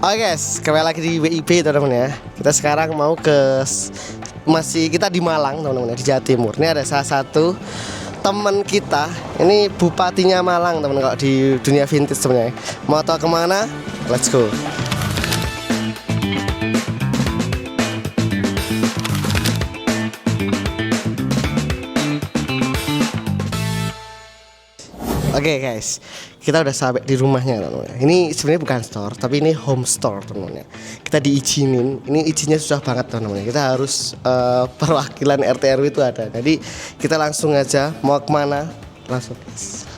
Oke guys, kembali lagi di WIB teman-teman ya. Kita sekarang mau kita di Malang teman-teman ya, di Jawa Timur. Ini ada salah satu teman kita. Ini bupatinya Malang teman-teman kalau di dunia vintage sebenarnya. Mau tahu kemana? Let's go. Oke guys, kita udah sampai di rumahnya teman-teman. Ini sebenarnya bukan store, tapi ini home store teman-teman. Kita diizinin, ini izinnya susah banget teman-teman. Kita harus perwakilan RT RW itu ada. Jadi kita langsung aja mau kemana? Langsung guys.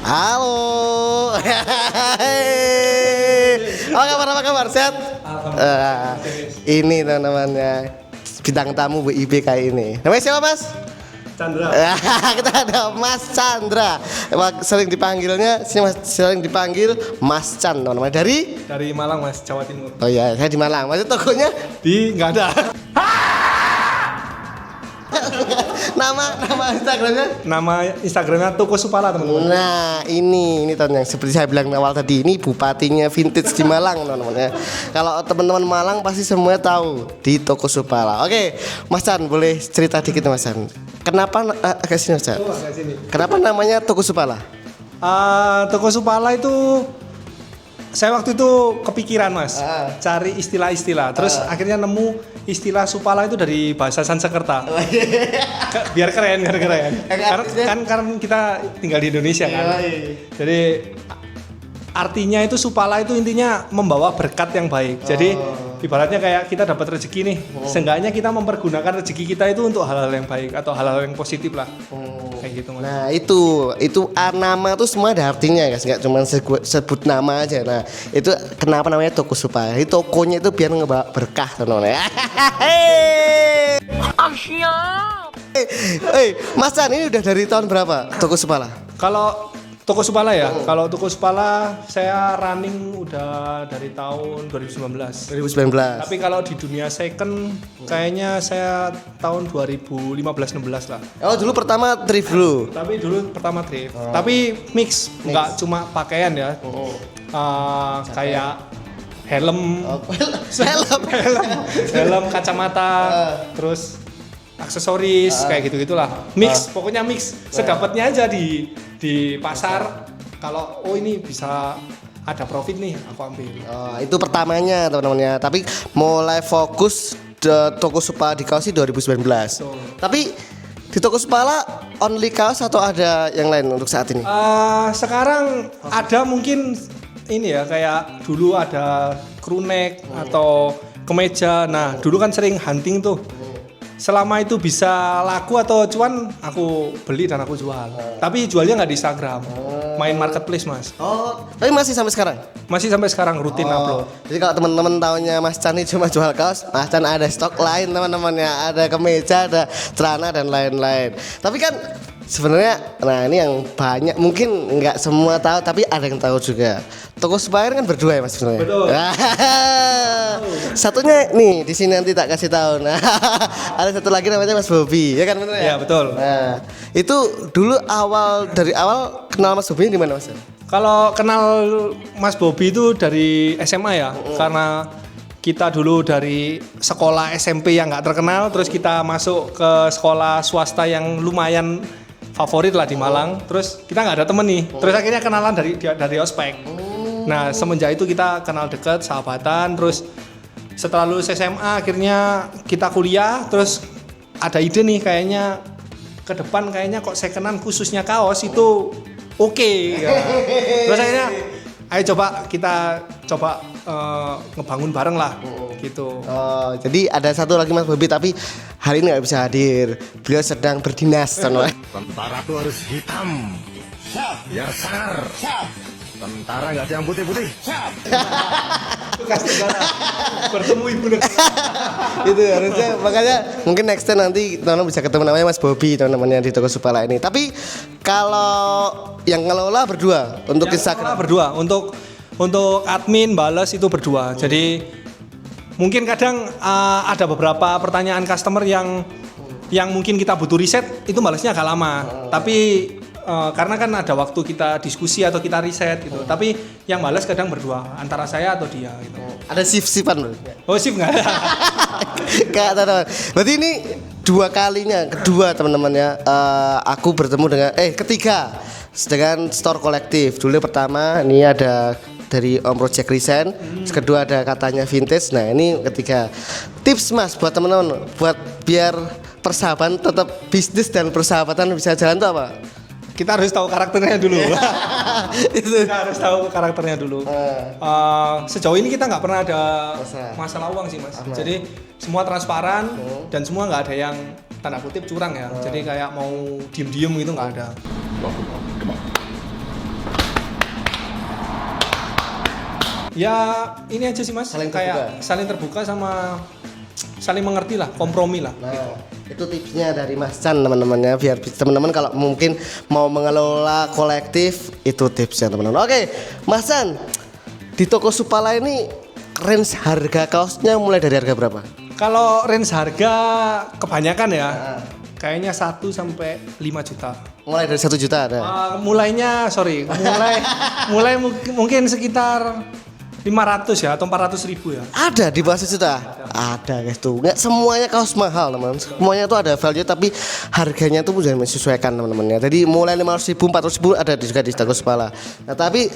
Halo. Apa kabar? Sehat? Ini teman-teman ya. Bintang tamu WIB kali ini. Namanya siapa Mas? Chandra. Kita ada Mas Chandra. Sering dipanggil Mas Chan teman-teman. Dari Malang Mas, Jawa Timur. Oh iya, saya di Malang. Maksud tokonya? Nggak ada. Nama Instagramnya? Nama Instagramnya Toko Supala teman-teman. Nah ini teman yang seperti saya bilang awal tadi, ini bupatinya vintage di Malang teman-teman ya. Kalau teman-teman Malang pasti semuanya tahu di Toko Supala. Oke, Mas Chan boleh cerita dikit Mas Chan. Kenapa agak sini Mas Chan? Kenapa namanya Toko Supala? Toko Supala itu saya waktu itu kepikiran Mas, cari istilah-istilah. Terus akhirnya nemu istilah Supala itu dari bahasa Sanskerta. Biar keren. Karena kita tinggal di Indonesia kan. Jadi artinya itu Supala itu intinya membawa berkat yang baik. Jadi ibaratnya kayak kita dapat rezeki nih. Seenggaknya kita mempergunakan rezeki kita itu untuk hal-hal yang baik atau hal-hal yang positif lah. Kayak gitu Mas. Nah itu nama tuh semua ada artinya guys, nggak cuma sebut nama aja. Nah itu kenapa namanya Toko Supala? Itu tokonya itu biar ngebawa berkah teman-teman. Mas Chan ini udah dari tahun berapa Toko Supala? Kalau Toko Supala ya, kalau Toko Supala saya running udah dari tahun 2019. Tapi kalau di dunia second kayaknya saya tahun 2015-16 lah. Oh dulu pertama thrift dulu. Tapi dulu pertama thrift. Tapi mix, nggak cuma pakaian ya. Kayak helm, kacamata, terus aksesoris kayak gitu-gitulah. Mix, pokoknya mix. Sedapatnya aja di pasar. Kalau ini bisa ada profit nih, aku ambil. Itu pertamanya teman-teman ya. Tapi mulai fokus Toko Supala di kaos 2019. Tapi di Toko Supala only kaos atau ada yang lain untuk saat ini? Sekarang ada mungkin ini ya, kayak dulu ada crew neck atau kemeja. Nah dulu kan sering hunting tuh. Selama itu bisa laku atau cuan, aku beli dan aku jual. Tapi jualnya nggak di Instagram, main marketplace Mas. Tapi masih sampai sekarang? Masih sampai sekarang rutin upload. Jadi kalau teman-teman taunya Mas Chan ini cuma jual kaos, Mas Chan ada stok lain teman-teman ya, ada kemeja, ada celana dan lain-lain. Tapi kan sebenarnya, nah ini yang banyak mungkin nggak semua tahu, tapi ada yang tahu juga. Toko Supala kan berdua ya Mas sebenarnya. Betul. Satunya nih di sini nanti tak kasih tahu. Nah, ada satu lagi namanya Mas Bobby, ya kan benar ya? Iya betul. Nah, itu dulu dari awal kenal Mas Bobby di mana Mas? Kalau kenal Mas Bobby itu dari SMA ya, karena kita dulu dari sekolah SMP yang nggak terkenal, terus kita masuk ke sekolah swasta yang lumayan favorit lah di Malang. Terus kita nggak ada temen nih, terus akhirnya kenalan dari ospek. Nah semenjak itu kita kenal dekat, sahabatan. Terus setelah lulus SMA akhirnya kita kuliah. Terus ada ide nih, kayaknya ke depan kayaknya kok secondan khususnya kaos itu oke. Ya. Terus akhirnya ayo kita coba ngebangun bareng lah gitu. Jadi ada satu lagi Mas Bobby tapi hari ini nggak bisa hadir. Beliau sedang berdinas. Tentara tuh harus hitam. Ya sar. Tentara nggak ada yang putih-putih. Tugas negara. Bertemu ibu negara. Itu harusnya, makanya mungkin next time nanti teman-teman bisa ketemu namanya Mas Bobby teman-teman yang di Toko Supala ini. Tapi kalau yang ngelola berdua untuk yang Instagram berdua, untuk admin balas itu berdua. Jadi mungkin kadang ada beberapa pertanyaan customer yang mungkin kita butuh riset itu balasnya agak lama. Tapi karena kan ada waktu kita diskusi atau kita riset gitu. Tapi yang balas kadang berdua, antara saya atau dia gitu. Ada shift-shiftan loh. Oh sip nggak ada. Enggak, teman-teman. Berarti ini kedua teman-teman ya. Aku bertemu dengan ketiga dengan store kolektif. Dulu pertama ini ada dari Om Project Risen, kedua ada katanya vintage. Nah, ini ketiga. Tips Mas buat teman-teman buat biar persahabatan tetap bisnis dan persahabatan bisa jalan tuh apa? Kita harus tahu karakternya dulu. Itu. Kita harus tahu karakternya dulu. Sejauh ini kita nggak pernah ada masalah uang sih Mas. Jadi semua transparan dan semua nggak ada yang tanda kutip curang ya. Jadi kayak mau diem-diem gitu nggak ada. Ya ini aja sih Mas. Saling terbuka sama saling mengerti lah, kompromi lah. Nah, gitu. itu tipsnya dari Mas Chan teman-teman ya, biar teman-teman kalau mungkin mau mengelola kolektif itu tipsnya teman-teman. Oke, Mas Chan, di toko Supala ini range harga kaosnya mulai dari harga berapa? Kalau range harga kebanyakan ya, kayaknya 1 sampai 5 juta. Mulai dari 1 juta ada. Mulai mungkin sekitar 500 ya atau 400 ribu ya. Ada di bawah 1 juta? Ada guys tuh. Nggak semuanya kaos mahal teman-teman. Semuanya tuh ada value tapi harganya tuh jangan menyesuaikan teman-teman ya. Jadi mulai 500 ribu, 400 ribu ada juga di toko Supala. Nah tapi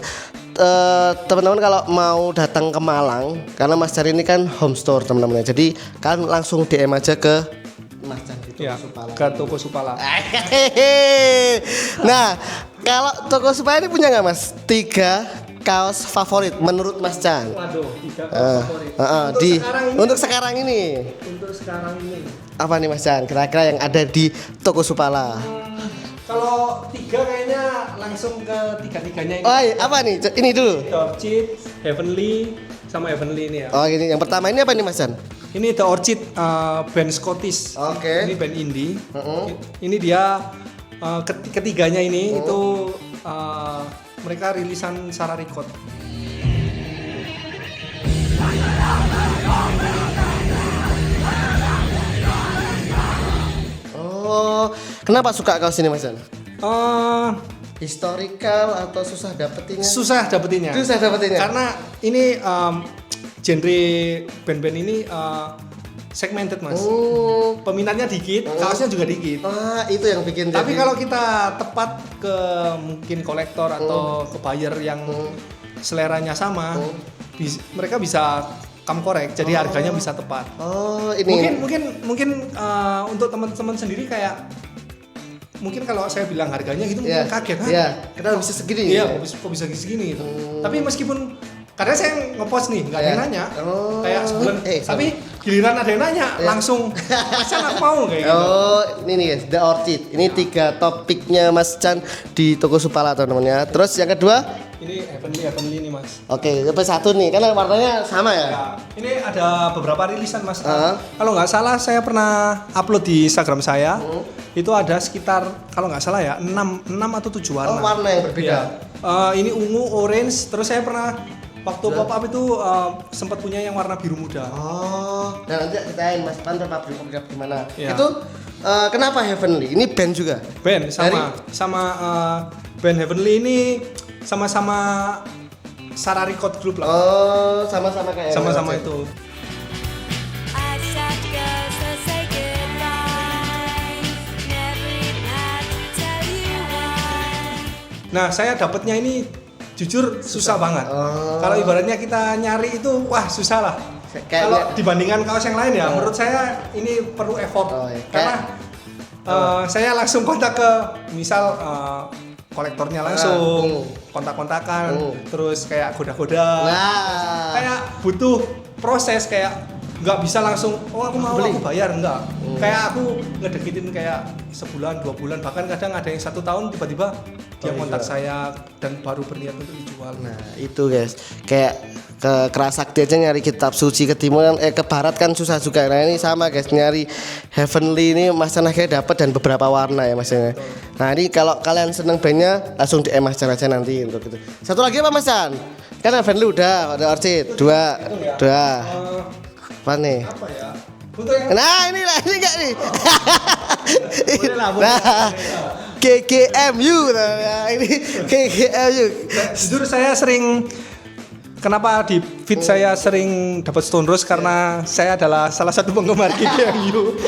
teman-teman kalau mau datang ke Malang, karena Mas Chan ini kan home store teman-teman ya. Jadi kalian langsung DM aja ke Mas Chan di toko Supala. Ke toko Supala. Nah kalau toko Supala ini punya nggak Mas 3 kaos favorit menurut Mas Chan? Waduh, 3 kaos favorit. Untuk sekarang ini. Apa nih Mas Chan? Kira-kira yang ada di toko Supala? Kalau 3 kayaknya langsung ke 3-3-nya ini. Oh iya, apa nih? Ini dulu. The Orchid, Heavenly, sama Heavenly ini ya. Oh ini yang pertama ini apa nih Mas Chan? Ini The Orchid, band Scottish. Oke. Ini band indie. Ini dia ketiganya ini itu mereka rilisan Sarah Record. Oh, kenapa suka kaos ini Mas Chan? Historical atau susah dapetinnya? Susah dapetinnya. Karena ini genre band-band ini segmented Mas. Peminatnya dikit, kaosnya juga dikit. Itu yang bikin. Tapi kalau kita tepat ke mungkin kolektor atau ke buyer yang seleranya sama, mereka bisa come correct. Jadi harganya bisa tepat. Ini. Mungkin untuk teman-teman sendiri kayak mungkin kalau saya bilang harganya gitu mungkin kaget. Iya, kenapa bisa segini? Iya, kok bisa segini gitu. Tapi meskipun kadang saya ngepost nih, nggak ada yang nanya, kayak sebulan. Tapi giliran ada yang nanya, langsung Mas Chan aku mau kayak gitu. Ini nih guys, The Orchid. Ini 3 topiknya Mas Chan di toko Supala teman-teman ya. Terus yang kedua? Ini Heavenly nih Mas. Oke, lebih satu nih, karena warnanya sama ya. Ya, ini ada beberapa rilisan Mas. Kalau nggak salah saya pernah upload di Instagram saya. Itu ada sekitar kalau nggak salah ya 6 atau 7 warna. Warna yang berbeda. Ini ungu, orange. Terus saya pernah waktu pop up itu sempat punya yang warna biru muda. Nah nanti ceritain Mas Pan pop up gimana. Ya. Itu kenapa Heavenly? Ini band juga? Band sama band Heavenly ini sama-sama Sarah Record Group lah. Sama-sama kayak. Sama-sama itu. Nah, saya dapatnya ini jujur susah banget. Kalau ibaratnya kita nyari itu wah susah lah. Kalau dibandingkan kaos yang lain ya, menurut saya ini perlu effort. Karena saya langsung kontak ke misal kolektornya langsung, kontak-kontakan, terus kayak goda-goda. Kayak butuh proses, kayak nggak bisa langsung aku mau aku bayar, enggak. Kayak aku ngedeketin kayak sebulan 2 bulan, bahkan kadang ada yang 1 tahun tiba-tiba dia kontak saya dan baru berniat untuk dijual. Nah itu guys, kayak ke Kerasakti aja nyari kitab suci, ke timur kan, ke barat kan susah juga. Nah ini sama guys, nyari Heavenly ini Mas Chan akhirnya dapat dan beberapa warna ya Mas Chan. Nah ini kalau kalian seneng bandnya langsung DM Mas Chan aja nanti untuk itu. Satu lagi apa Mas Chan? Kan Heavenly udah Orchid, dua. Apa nih? Apa ya? Nah ini enggak nih. Boleh lah. KGMU. Nah, ini KGMU. Jujur saya sering kenapa di feed saya sering dapat Stone Rose karena saya adalah salah satu penggemar KGMU.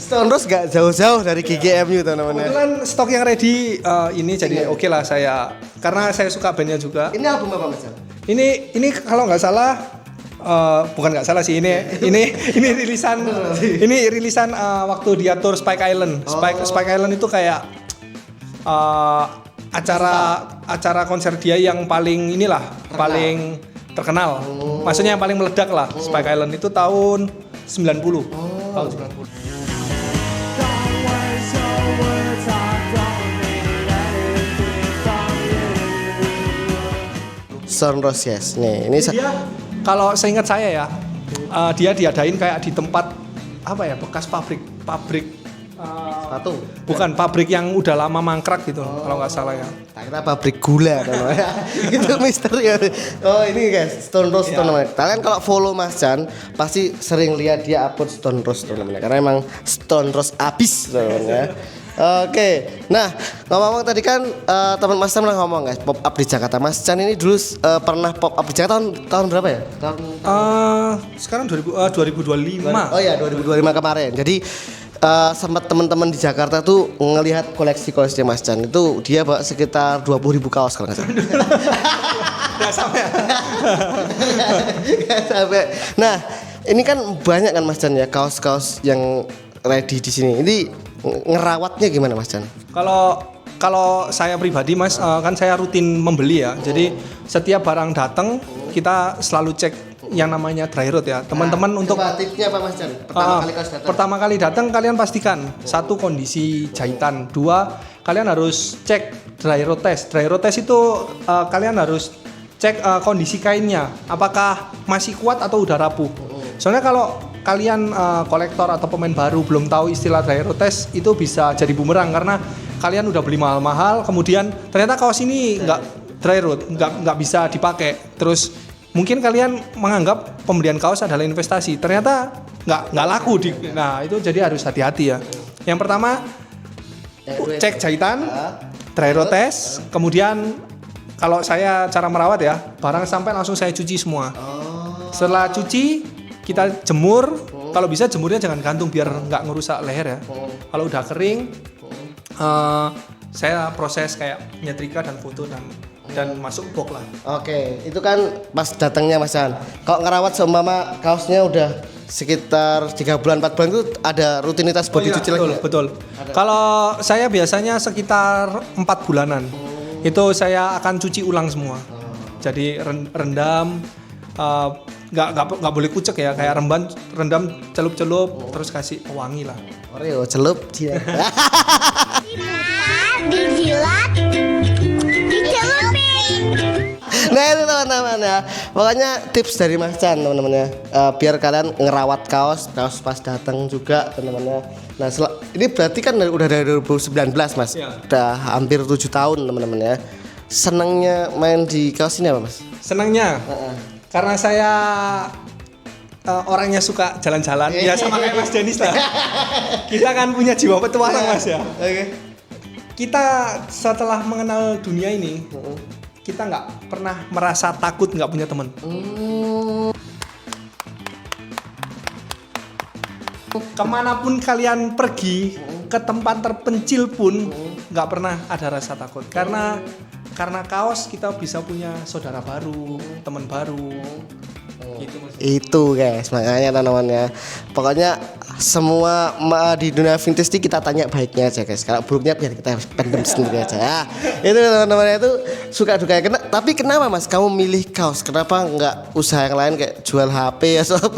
Stone Rose gak jauh-jauh dari KGMU teman-teman. Kebetulan stok yang ready ini jadi oke lah saya karena saya suka bandnya juga. Ini album apa Mas? Ini kalau nggak salah bukan nggak salah sih ini rilisan waktu dia tour Spike Island. Spike Island itu kayak acara konser dia yang paling paling terkenal. Maksudnya yang paling meledak lah. Spike Island itu tahun 90. Tahun 90. Stone Rose yes. Nih, ini Dia kalau seingat saya ya, dia diadain kayak di tempat apa ya, bekas pabrik sepatu. bukan pabrik yang udah lama mangkrak gitu kalau nggak salah ya. Tak kira pabrik gula namanya. Itu misteri ya. Oh ini guys, Stone Rose teman-teman. Kalian kalau follow Mas Chan pasti sering lihat dia upload Stone Rose teman-teman. Karena emang Stone Rose abis teman-teman ya. Oke, nah ngomong tadi kan teman Mas Chan pernah ngomong guys pop up di Jakarta. Mas Chan ini dulu pernah pop up di Jakarta tahun berapa ya? Sekarang 2025. Oh ya 2025 kemarin. Jadi sempat teman-teman di Jakarta tuh ngelihat koleksi Mas Chan itu dia bawa sekitar 20.000 kaos kalau nggak salah. Nggak sampai. Nggak sampai. Nah ini kan banyak kan Mas Chan ya kaos-kaos yang ready di sini. Ini ngerawatnya gimana Mas Chan? Kalau saya pribadi Mas, kan saya rutin membeli ya. Jadi setiap barang datang kita selalu cek yang namanya dry rot ya. Teman-teman untuk tipsnya apa Mas Chan? Pertama kali datang kalian pastikan satu kondisi jahitan, dua kalian harus cek dry rot test. Dry rot test itu kalian harus cek kondisi kainnya, apakah masih kuat atau udah rapuh. Soalnya kalau kalian kolektor atau pemain baru belum tahu istilah dry rot test, itu bisa jadi bumerang karena kalian udah beli mahal-mahal, kemudian ternyata kaos ini nggak dry rot, nggak bisa dipakai. Terus mungkin kalian menganggap pembelian kaos adalah investasi, ternyata nggak laku nah itu jadi harus hati-hati ya. Yang pertama cek jahitan, dry rot test, kemudian kalau saya cara merawat ya, barang sampai langsung saya cuci semua. Setelah cuci kita jemur, kalau bisa jemurnya jangan gantung biar nggak ngerusak leher ya. Kalau udah kering, saya proses kayak nyetrika dan foto dan masuk box lah. Oke, itu kan pas datangnya Mas Chan. Kalau ngerawat seumpama kaosnya udah sekitar 3 bulan 4 bulan itu ada rutinitas buat dicuci lagi. Betul. Kalau saya biasanya sekitar 4 bulanan. Itu saya akan cuci ulang semua. Jadi rendam, nggak boleh kucek ya, kayak rendam celup-celup terus kasih pewangi lah. Oreo celup dia. Dijilat, dicelupin. Nah itu teman-teman ya. Pokoknya tips dari Mas Chan teman-teman ya. Biar kalian ngerawat kaos pas datang juga teman-teman ya. Nah ini berarti kan udah dari 2019 Mas. Ya. Udah hampir 7 tahun teman-teman ya. Senangnya main di kaos ini apa Mas? Senangnya karena saya orangnya suka jalan-jalan, ya sama kayak Mas Denis lah. Kita kan punya jiwa petualang Mas ya. Oke. Kita setelah mengenal dunia ini, kita nggak pernah merasa takut nggak punya teman. Kemanapun kalian pergi, ke tempat terpencil pun nggak pernah ada rasa takut. Karena kaos kita bisa punya saudara baru, teman baru. Gitu Mas. Itu guys, makanya teman-temannya. Pokoknya semua di dunia vintage ini kita tanya baiknya aja guys. Kalau buruknya biar kita pendem sendiri aja ya. Itu teman-temannya itu suka duka. Tapi kenapa Mas kamu milih kaos? Kenapa nggak usaha yang lain kayak jual HP ya sob?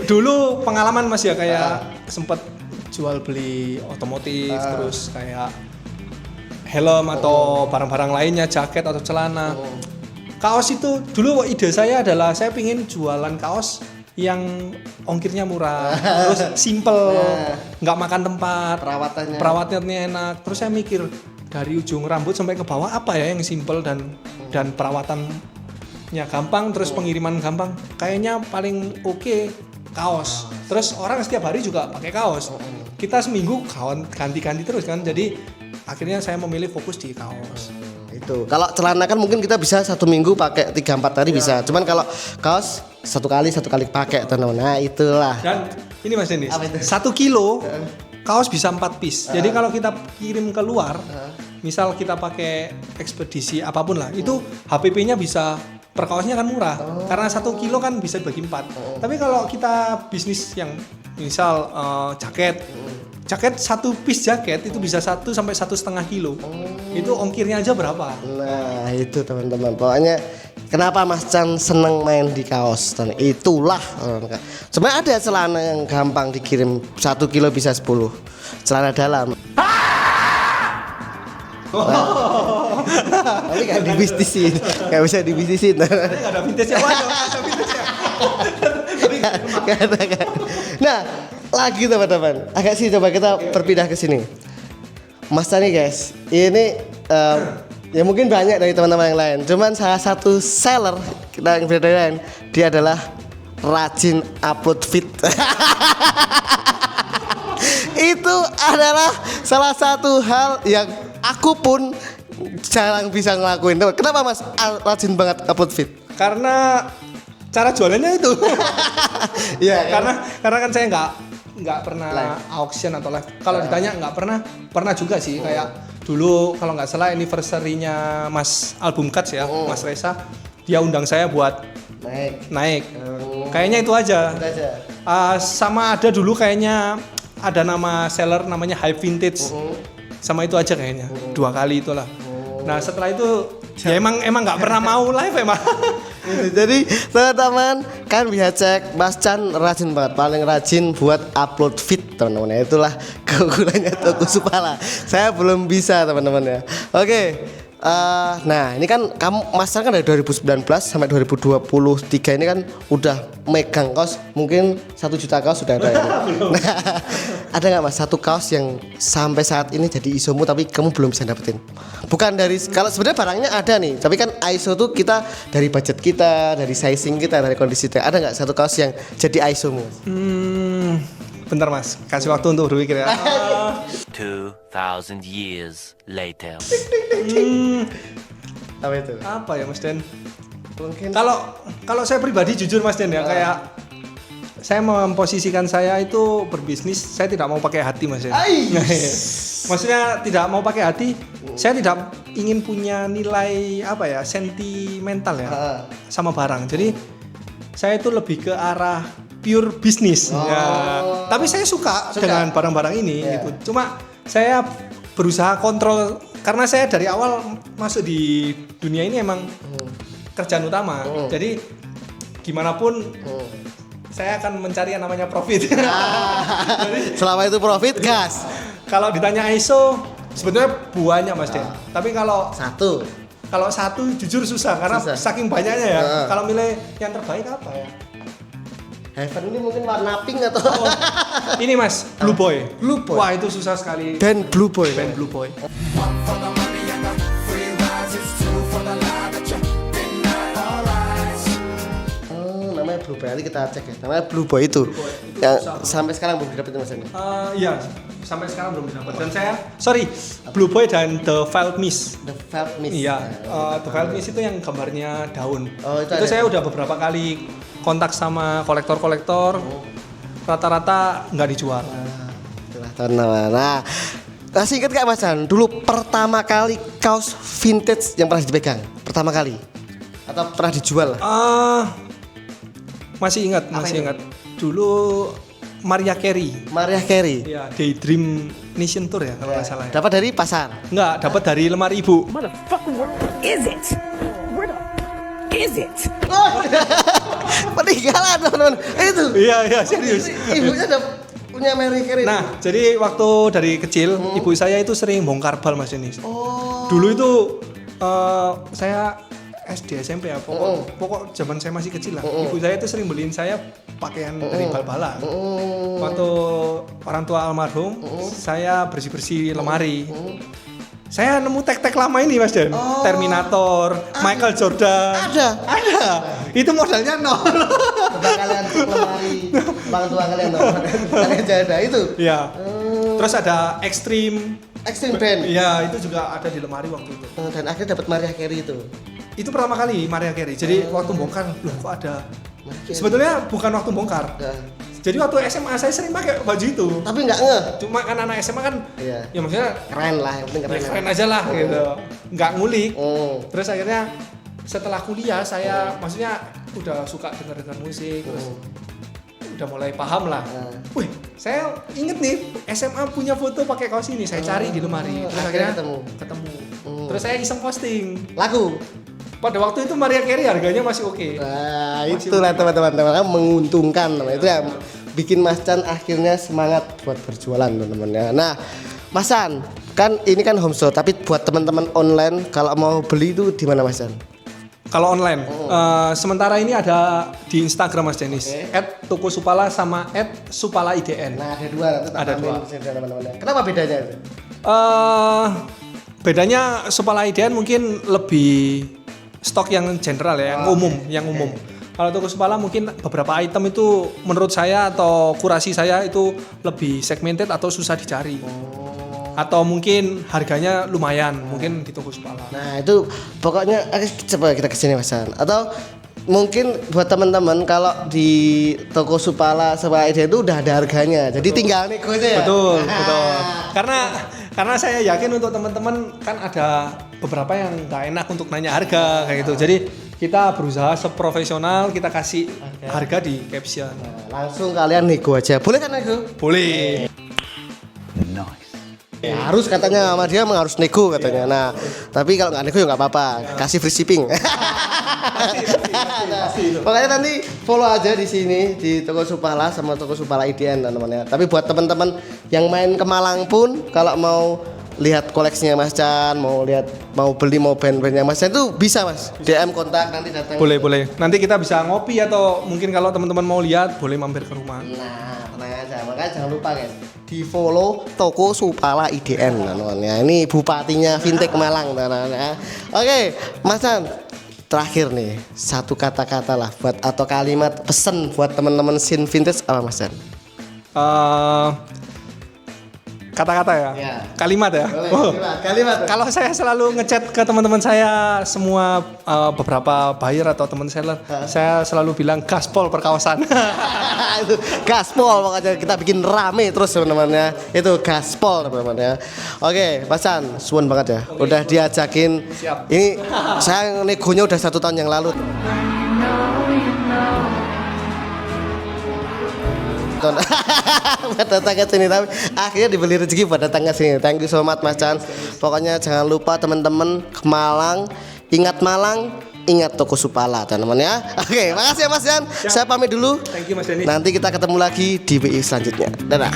Dulu pengalaman Mas ya, kayak sempat jual beli otomotif, terus kayak helm atau barang-barang lainnya, jaket atau celana. Kaos itu dulu ide saya adalah saya pingin jualan kaos yang ongkirnya murah, terus simple, nggak makan tempat, Perawatannya enak. Terus saya mikir dari ujung rambut sampai ke bawah apa ya yang simple dan perawatannya gampang, terus pengiriman gampang. Kayaknya paling oke kaos. Terus orang setiap hari juga pakai kaos. Kita seminggu ganti-ganti terus kan. Jadi akhirnya saya memilih fokus di kaos. Itu. Kalau celana kan mungkin kita bisa 1 minggu pakai 3-4 hari bisa. Cuman kalau kaos satu kali pakai teman. Nah, itulah. Dan ini Mas Denis, Apa itu? 1 kilo kaos bisa 4 piece. Jadi kalau kita kirim ke luar, misal kita pakai ekspedisi apapun lah, itu HPP-nya bisa per kaosnya kan murah. Karena 1 kilo kan bisa dibagi 4. Tapi kalau kita bisnis yang misal jaket 1 piece jaket itu bisa 1 sampai 1,5 kilo. Itu ongkirnya aja berapa? Nah, itu teman-teman. Pokoknya kenapa Mas Chan seneng main di kaos? Dan itulah. Sebenarnya ada celana yang gampang dikirim 1 kilo bisa 10. Celana dalam. Tapi gak dibisnisin, gak bisa dibisnisin. Gak ada vintage-nya, ada vintage-nya. Gak ada. Nah, lagi teman-teman. Agak sih coba kita berpindah ke sini. Mas Tani guys, ini ya mungkin banyak dari teman-teman yang lain. Cuman salah satu seller kita yang berbeda lain, dia adalah rajin upload feed. Itu adalah salah satu hal yang aku pun jarang bisa ngelakuin. Kenapa Mas rajin banget upload feed? Karena cara jualannya itu. Iya, karena kan saya nggak pernah auction atau live. Kalau ditanya nggak pernah juga sih. Kayak dulu kalau nggak salah anniversary-nya Mas Album Cuts ya, Mas Reza, dia undang saya buat naik. Kayaknya itu aja. Sama ada dulu kayaknya ada nama seller namanya High Vintage. Sama itu aja kayaknya. 2 kali itulah. Nah, setelah itu ya emang nggak pernah mau live emang. Jadi teman-teman kan bisa cek Mas Chan rajin banget, paling rajin buat upload feed teman-teman. Itulah keunggulannya Toko Supala. Saya belum bisa teman-teman ya. Oke. Nah ini kan kamu Mas Chan kan dari 2019 sampai 2023 ini kan udah megang kaos mungkin 1 juta kaos sudah ada ya. Nah, ada nggak Mas satu kaos yang sampai saat ini jadi isomu tapi kamu belum bisa dapetin? Bukan dari kalau sebenarnya barangnya ada nih, tapi kan ISO tuh kita dari budget kita, dari sizing kita, dari kondisi kita. Ada nggak satu kaos yang jadi ISOmu? Bentar Mas, kasih waktu untuk berpikir ya. 2,000 years later. Apa itu? Apa ya Mas Den? Mungkin Kalau saya pribadi jujur Mas Den ya, kayak saya memposisikan saya itu berbisnis, saya tidak mau pakai hati Mas Den. Maksudnya tidak mau pakai hati, saya tidak ingin punya nilai apa ya, sentimental ya sama barang. Jadi saya itu lebih ke arah pure bisnis. Ya. Tapi saya suka dengan barang-barang ini gitu. Cuma saya berusaha kontrol karena saya dari awal masuk di dunia ini emang kerjaan utama. Jadi gimana pun saya akan mencari yang namanya profit. Jadi, selama itu profit gas. kalau ditanya ISO sebetulnya banyak Mas Den. Tapi kalau satu jujur susah karena saking banyaknya ya. Kalau milih yang terbaik apa ya? Heaven ini mungkin warna pink atau ini Mas, Blue Boy. Blue Boy. Wah, itu susah sekali. band Blue Boy. Band Blue Boy. Namanya Blue Boy. Nanti kita cek ya. Namanya Blue Boy itu. Yang sampai sekarang belum didapetin Mas ini. Iya, sampai sekarang belum didapat. Dan Blue Boy dan The Felt Mist. The Felt Mist. Iya, The Felt Mist itu yang gambarnya daun. Oh, itu saya udah beberapa kali kontak sama kolektor-kolektor. Rata-rata nggak dijual. Itulah teman-teman. Nah, masih ingat gak Mas Chan? Dulu pertama kali kaos vintage yang pernah dipegang? Pertama kali? Atau pernah dijual? Masih ingat. Dulu Mariah Carey. Iya, Daydream Nation Tour ya kalau nggak salah. Ya. Dapat dari pasar? Nggak, dapat dari lemari ibu. Is it? Peninggalan teman-teman. Itu. Iya, serius. Ibunya udah punya Mariah Carey. Nah, jadi waktu dari kecil ibu saya itu sering bongkar bal Mas Denis. Dulu itu saya SD SMP ya, pokok zaman saya masih kecil lah. Ibu saya itu sering beliin saya pakaian dari bal-balan. Waktu orang tua almarhum, saya bersih-bersih lemari. Saya nemu tag-tag lama ini Mas Dan. Terminator, Michael Jordan. Ada. Itu modalnya nol. Coba kalian cek lemari orang tua kalian dong. Kalian aja ada itu. Iya. Terus ada Extreme. Extreme Band. Iya, itu juga ada di lemari waktu itu. Dan akhirnya dapat Mariah Carey itu. Itu pertama kali Mariah Carey. Jadi waktu bongkar, loh kok ada. Sebetulnya bukan waktu bongkar. Nah, Jadi waktu SMA saya sering pakai baju itu. tapi nggak ngeh. Cuma kan anak SMA kan, Iya. ya maksudnya Keren lah, yang penting keren. keren aja lah gitu. Nggak ngulik. Oh. Terus akhirnya setelah kuliah saya maksudnya udah suka dengar musik, terus udah mulai paham lah. Wih, saya inget nih SMA punya foto pakai kaos ini, saya cari di lemari. Terus akhirnya akhirnya ketemu. Terus saya iseng posting. Lagu. Pada waktu itu Mariah Carey harganya masih oke. Nah, itulah teman-teman menguntungkan. Itu yang bikin Mas Chan akhirnya semangat buat berjualan teman-teman ya. Nah, Mas Chan, kan ini kan home store, tapi buat teman-teman online kalau mau beli itu di mana Mas Chan? Kalau online, sementara ini ada di Instagram Mas Denis, @tokosupala sama @supalaidn. Nah, ada dua. Nanti tak Ada tampilin dua. di sini, teman-teman ya. Kenapa bedanya itu? Bedanya Supala IDN mungkin lebih stok yang general ya, yang umum. Kalau Toko Supala mungkin beberapa item itu menurut saya atau kurasi saya itu lebih segmented atau susah dicari. Atau mungkin harganya lumayan, mungkin di Toko Supala. Nah, itu pokoknya coba kita kesini Mas Chan. Atau mungkin buat teman-teman kalau di Toko Supala sama ide itu udah ada harganya. Jadi tinggal nego aja ya. Betul. Karena saya yakin untuk teman-teman kan ada beberapa yang nggak enak untuk nanya harga kayak gitu. Jadi kita berusaha seprofesional, kita kasih harga di caption. Nah, langsung kalian nego aja. Boleh kan nego? Boleh. Ya, harus katanya sama dia memang harus nego katanya. Nah, tapi kalau nggak nego ya nggak apa-apa. Kasih free shipping. Pokoknya nanti follow aja di sini di Toko Supala sama Toko Supala IDN teman-teman ya. Tapi buat teman-teman yang main ke Malang pun kalau mau lihat koleksinya Mas Chan, mau beli mau band-bandnya Mas Chan itu bisa Mas. DM kontak nanti datang. Boleh. Nanti kita bisa ngopi atau mungkin kalau teman-teman mau lihat boleh mampir ke rumah. Nah, tenang aja. Makanya jangan lupa guys, di follow Toko Supala IDN teman-teman ya. Ini bupatinya Fintech Malang teman-teman ya. Oke, Mas Chan. Terakhir nih, satu kata-kata lah buat atau kalimat pesan buat teman-teman scene vintage apa Mas Chan? Kata-kata ya? Ya. Kalimat ya? Kalimat. Kalau saya selalu ngechat ke teman-teman saya semua beberapa buyer atau teman seller, saya selalu bilang gaspol perkawasan. Itu gaspol pokoknya kita bikin rame terus teman-teman ya. Itu gaspol teman-teman ya. Oke, Mas Chan, suwun banget ya. Udah diajakin. Siap. Ini saya negonya udah 1 tahun yang lalu. Buat datang ke sini tapi akhirnya dibeli rezeki buat datang ke sini. Thank you so much Mas Chan. Pokoknya jangan lupa teman-teman ke Malang, ingat Toko Supala teman-teman ya. Oke, makasih ya Mas Chan. Saya pamit dulu. Thank you Mas Denis. Nanti kita ketemu lagi di BI selanjutnya. Dadah.